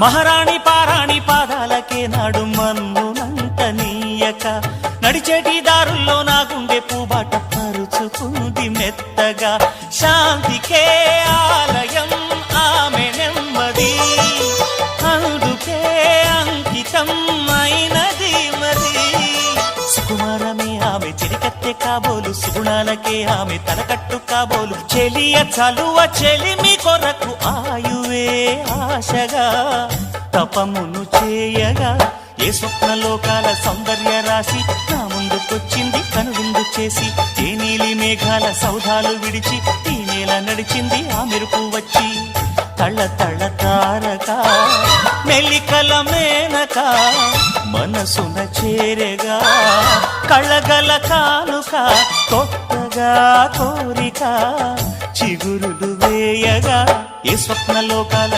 మహారాణి పారాణి పాదాలకే నాడు మన్నునంత నీయక నడిచేటి దారుల్లో నా గుండె పూబాట పరుచుకుంది మెత్తగా శాంతికే ఆలయం ఆమె నెమ్మది అందుకే అంకితం అయినది మరి సుకుమారమే ఆమె చిరికత్తె కాబోలు సుగుణాలకే ఆమె తలకట్టు కాబోలు చెలియ చలువ చెలిమి కొరకు ఆయువే ఆశగా తపమును చేయగా ఏ స్వప్నలోకాల సౌందర్య రాశి నా ముందుకొచ్చింది కనువిందు చేసి ఏ నీలి మేఘాల సౌధాలు విడిచి ఈ నేల నడిచింది ఆ మెరుపు వచ్చి తళ తళ తారక మెలికల మేనక మనసున చేరగా కళగల కానుక కొత్తగా కోరిక చిగురులు వేయగా ఏ స్వప్నలోకాల